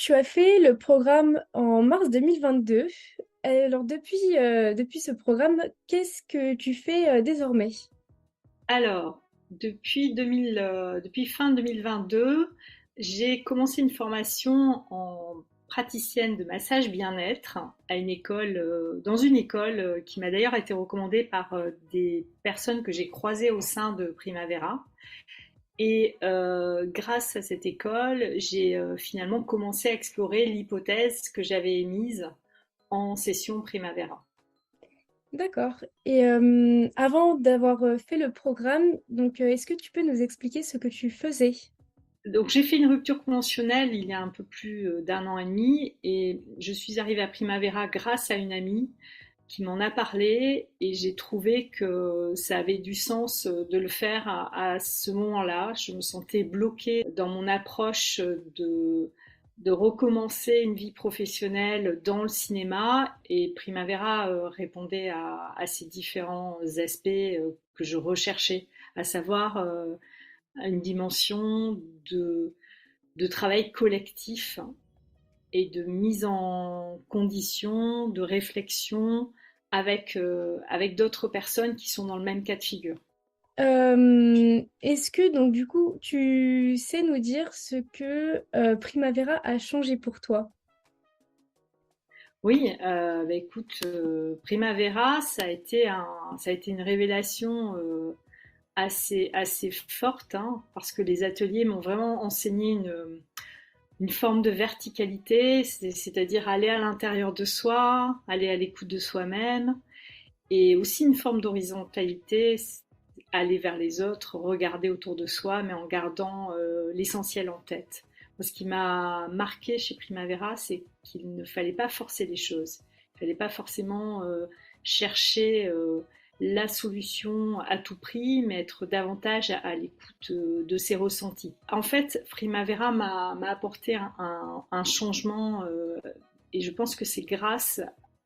tu as fait le programme en mars 2022. Alors, depuis ce programme, qu'est-ce que tu fais désormais? Alors, depuis fin 2022, j'ai commencé une formation en praticienne de massage bien-être à une école, dans une école qui m'a d'ailleurs été recommandée par des personnes que j'ai croisées au sein de Primavera. Et grâce à cette école, j'ai finalement commencé à explorer l'hypothèse que j'avais émise en session Primavera. D'accord. Et avant d'avoir fait le programme, est-ce que tu peux nous expliquer ce que tu faisais? Donc j'ai fait une rupture conventionnelle il y a un peu plus d'un an et demi et je suis arrivée à Primavera grâce à une amie qui m'en a parlé et j'ai trouvé que ça avait du sens de le faire à ce moment-là. Je me sentais bloquée dans mon approche de recommencer une vie professionnelle dans le cinéma et Primavera répondait à ces différents aspects que je recherchais, à savoir une dimension de, de travail collectif et de mise en condition, de réflexion avec d'autres personnes qui sont dans le même cas de figure. Est-ce que du coup tu sais nous dire ce que Primavera a changé pour toi? Oui, écoute, Primavera, ça a été une révélation assez forte, hein, parce que les ateliers m'ont vraiment enseigné une forme de verticalité, c'est-à-dire aller à l'intérieur de soi, aller à l'écoute de soi-même, et aussi une forme d'horizontalité, aller vers les autres, regarder autour de soi, mais en gardant l'essentiel en tête. Moi, ce qui m'a marqué chez Primavera, c'est qu'il ne fallait pas forcer les choses. Il ne fallait pas forcément chercher la solution à tout prix, mais être davantage à l'écoute de ses ressentis. En fait, Primavera m'a apporté un changement et je pense que c'est grâce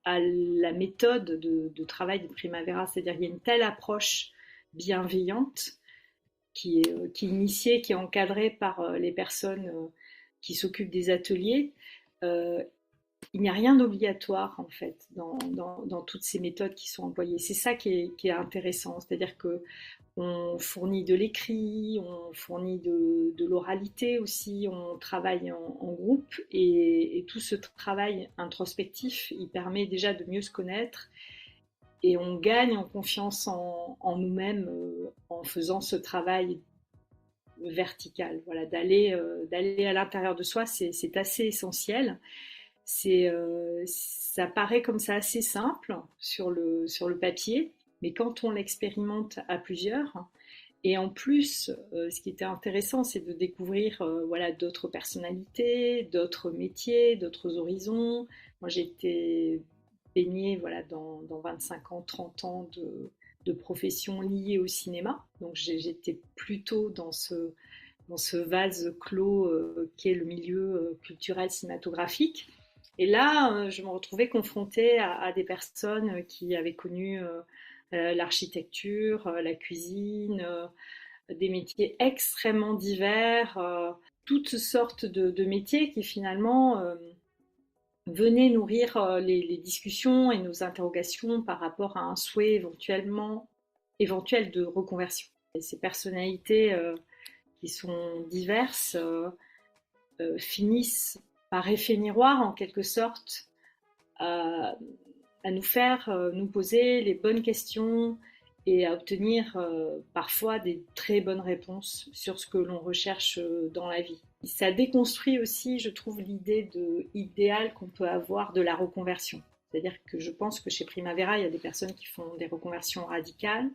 à la méthode de travail de Primavera, c'est-à-dire qu'il y a une telle approche bienveillante qui est initiée, qui est encadrée par les personnes qui s'occupent des ateliers. Euh, il n'y a rien d'obligatoire en fait dans toutes ces méthodes qui sont employées. C'est ça qui est intéressant, c'est-à-dire que on fournit de l'écrit, on fournit de l'oralité aussi, on travaille en groupe et tout ce travail introspectif, il permet déjà de mieux se connaître et on gagne en confiance en nous-mêmes en faisant ce travail vertical. Voilà, d'aller à l'intérieur de soi, c'est assez essentiel. Ça paraît comme ça assez simple sur le papier, mais quand on l'expérimente à plusieurs, et en plus, ce qui était intéressant, c'est de découvrir voilà, d'autres personnalités, d'autres métiers, d'autres horizons. Moi, j'ai été baignée voilà, dans 25 ans, 30 ans de professions liées au cinéma. Donc j'étais plutôt dans ce vase clos qu'est le milieu culturel cinématographique. Et là, je me retrouvais confrontée à des personnes qui avaient connu l'architecture, la cuisine, des métiers extrêmement divers, toutes sortes de métiers qui finalement venaient nourrir les discussions et nos interrogations par rapport à un souhait éventuel de reconversion. Et ces personnalités qui sont diverses finissent par effet miroir en quelque sorte à, à nous faire nous poser les bonnes questions et à obtenir parfois des très bonnes réponses sur ce que l'on recherche dans la vie. Ça déconstruit aussi, je trouve, l'idée idéale qu'on peut avoir de la reconversion. C'est-à-dire que je pense que chez Primavera, il y a des personnes qui font des reconversions radicales.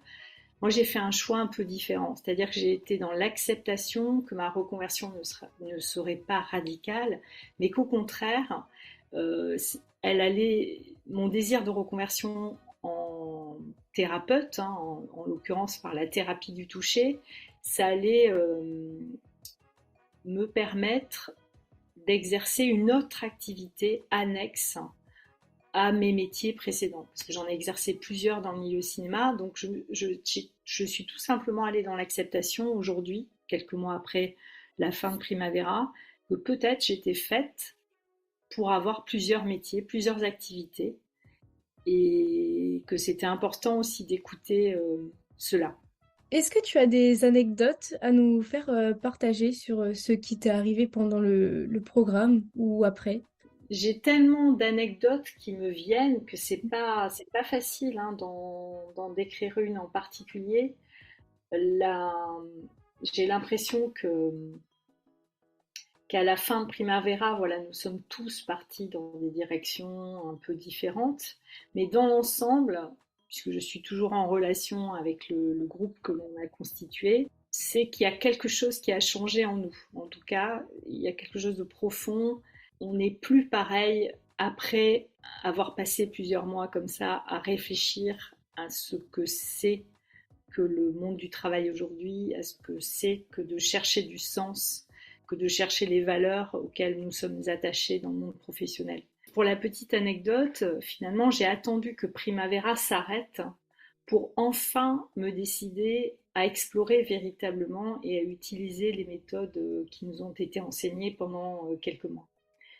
Moi, j'ai fait un choix un peu différent, c'est-à-dire que j'ai été dans l'acceptation que ma reconversion ne serait pas radicale, mais qu'au contraire, euh, mon désir de reconversion en thérapeute, hein, en l'occurrence par la thérapie du toucher, ça allait me permettre d'exercer une autre activité annexe à mes métiers précédents. Parce que j'en ai exercé plusieurs dans le milieu cinéma, donc je suis tout simplement allée dans l'acceptation aujourd'hui, quelques mois après la fin de Primavera, que peut-être j'étais faite pour avoir plusieurs métiers, plusieurs activités, et que c'était important aussi d'écouter cela. Est-ce que tu as des anecdotes à nous faire partager sur ce qui t'est arrivé pendant le programme ou après? J'ai tellement d'anecdotes qui me viennent que c'est pas facile hein, d'en décrire une en particulier. Là, j'ai l'impression qu'à la fin de Primavera, voilà, nous sommes tous partis dans des directions un peu différentes, mais dans l'ensemble, puisque je suis toujours en relation avec le groupe que l'on a constitué, c'est qu'il y a quelque chose qui a changé en nous. En tout cas, il y a quelque chose de profond. On n'est plus pareil après avoir passé plusieurs mois comme ça à réfléchir à ce que c'est que le monde du travail aujourd'hui, à ce que c'est que de chercher du sens, que de chercher les valeurs auxquelles nous sommes attachés dans le monde professionnel. Pour la petite anecdote, finalement, j'ai attendu que Primavera s'arrête pour enfin me décider à explorer véritablement et à utiliser les méthodes qui nous ont été enseignées pendant quelques mois.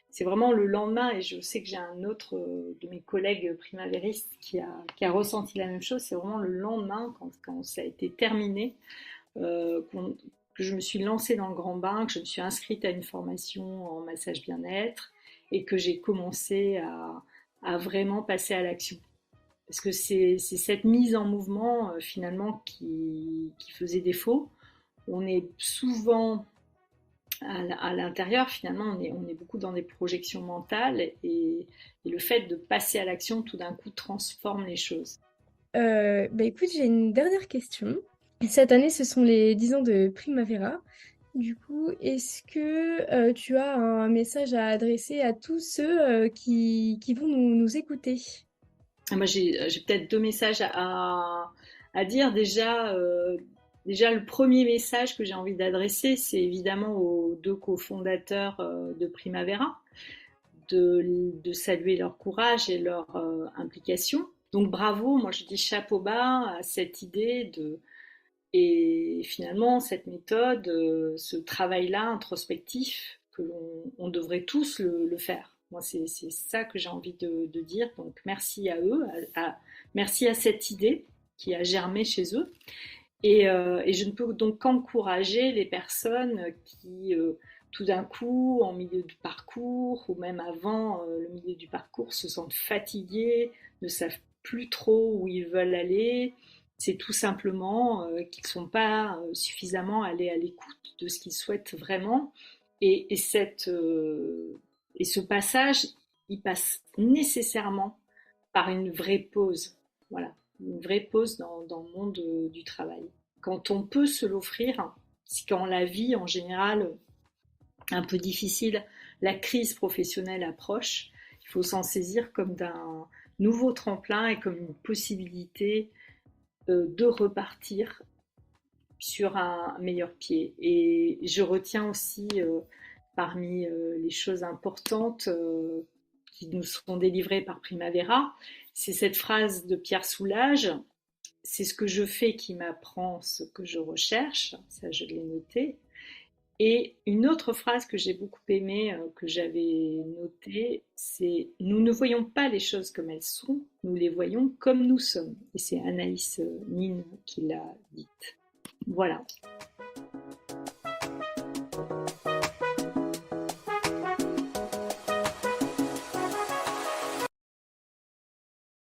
C'est vraiment le lendemain, et je sais que j'ai un autre de mes collègues primavéristes qui a ressenti la même chose, c'est vraiment le lendemain, quand ça a été terminé, que je me suis lancée dans le grand bain, que je me suis inscrite à une formation en massage bien-être, et que j'ai commencé à vraiment passer à l'action. Parce que c'est cette mise en mouvement finalement qui faisait défaut. On est souvent à l'intérieur, finalement, on est beaucoup dans des projections mentales et le fait de passer à l'action, tout d'un coup, transforme les choses. Bah écoute, j'ai une dernière question. Cette année, ce sont les 10 ans de Primavera. Du coup, est-ce que tu as un message à adresser à tous ceux qui vont nous écouter? Moi, j'ai peut-être deux messages à dire. Déjà, le premier message que j'ai envie d'adresser, c'est évidemment aux deux cofondateurs de Primavera, de saluer leur courage et leur implication. Donc bravo, moi je dis chapeau bas à cette idée et finalement cette méthode, ce travail-là introspectif que on devrait tous le faire. Moi c'est ça que j'ai envie de dire. Donc merci à eux, merci à cette idée qui a germé chez eux. Et je ne peux donc qu'encourager les personnes qui, tout d'un coup, en milieu du parcours, ou même avant le milieu du parcours, se sentent fatigués, ne savent plus trop où ils veulent aller. C'est tout simplement qu'ils ne sont pas suffisamment allés à l'écoute de ce qu'ils souhaitent vraiment. Et ce passage, il passe nécessairement par une vraie pause. Voilà, une vraie pause dans le monde du travail. Quand on peut se l'offrir, c'est quand la vie en général un peu difficile, la crise professionnelle approche, il faut s'en saisir comme d'un nouveau tremplin et comme une possibilité de repartir sur un meilleur pied. Et je retiens aussi parmi les choses importantes qui nous seront délivrées par Primavera, c'est cette phrase de Pierre Soulages: c'est ce que je fais qui m'apprend ce que je recherche, ça je l'ai noté. Et une autre phrase que j'ai beaucoup aimée, que j'avais notée, c'est: nous ne voyons pas les choses comme elles sont, nous les voyons comme nous sommes. Et c'est Anaïs Nin qui l'a dite. Voilà.